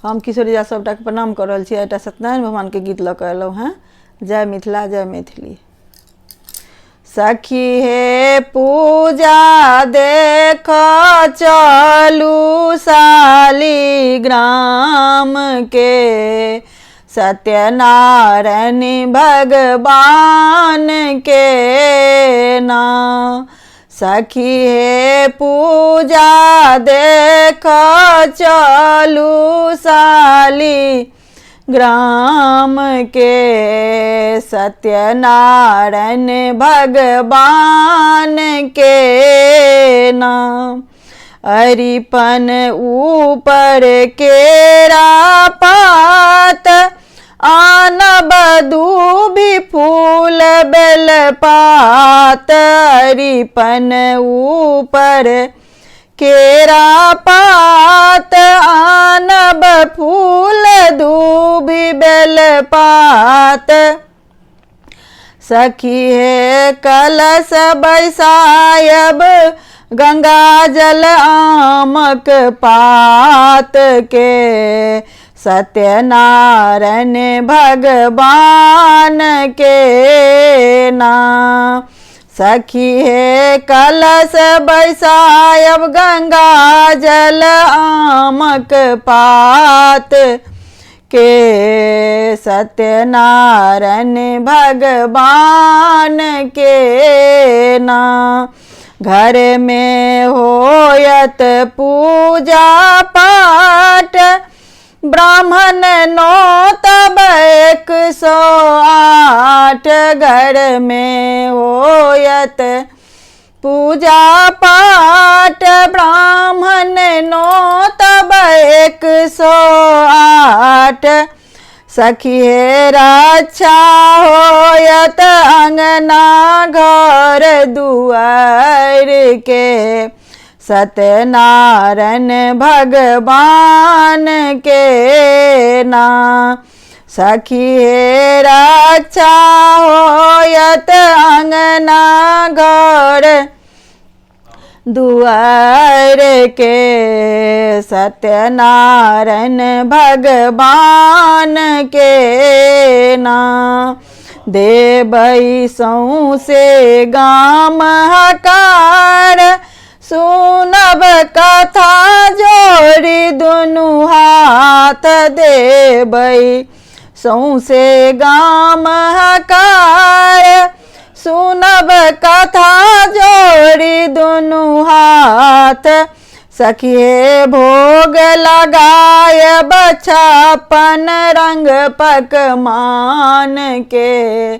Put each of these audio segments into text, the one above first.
हम किशोरी झा सबटा के प्रणाम कर रहल छी। एकटा सत्यनारायण भगवान के गीत लऽ कऽ एलहुँ हैं। जय मिथिला जय मैथिली। सखी हे पूजा देख चलू शालिग्राम के, सत्यनारायण भगवान के नाम। सखी हे पूजा देख चलू शालिग्राम के, सत्यनारायण भगवान के नाम। अरिपन ऊपर केरा पात, आनब दूबि फूल बेलपात। अरिपन ऊपर केरा पात, आनब फूल दूबि बेलपात। सखी हे कलश बैसायब गंगा जल आमक पात के, सत्यनारायण भगवान के नाम। सखी हे कलश बैसायब गंगा जल आमक पात के, सत्यनारायण भगवान के नाम। घर में होयत पूजा पाठ, ब्राह्मण नो तब 108। घर में होयत पूजा पाठ, ब्राह्मण नो तब 108। सखी हे रक्षा होयत अंगना घर दुआर के, सत्यनारायण भगवान के नाम। सखी हे रक्षा होयत अंगना घर दुआर के, सत्यनारायण भगवान के नाम। देबै सौंसे गाम हकार, सुनब कथा जोड़ी दुनू हाथ। देबै सौंसे गाम हकार, सुनब कथा जोड़ी दुनू हाथ। सखी हे भोग लगायब 56 रंग पकवान के,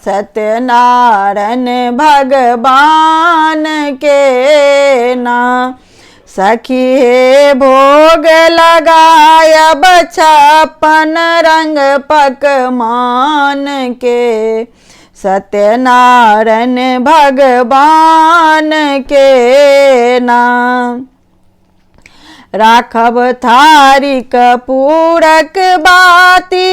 सत्यनारायण भगवान के नाम। सखी हे भोग लगायब 56 रंग पकवान के, सत्यनारायण भगवान के नाम। राखब थारी कपूरक बाती,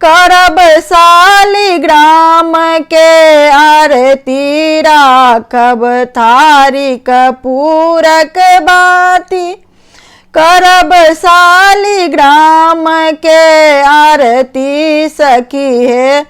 करब शालिग्राम के आरती। राखब थारी कपूरक बाती, करब शालिग्राम के आरती। सखी हे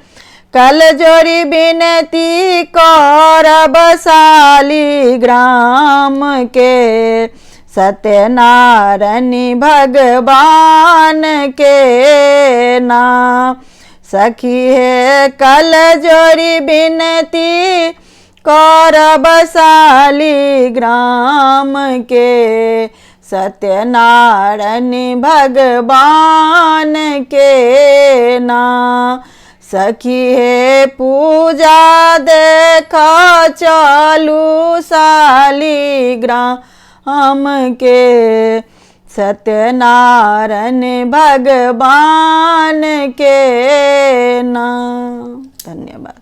कल जोड़ी बिनती, करब शालिग्राम के, सत्यनारायण भगवान के नाम। सखी हे कल जोड़ी बिनती, करब शालिग्राम के, सत्यनारायण भगवान के नाम। सखी हे पूजा देख चलू शालिग्राम के, सत्यनारायण भगवान के नाम। धन्यवाद।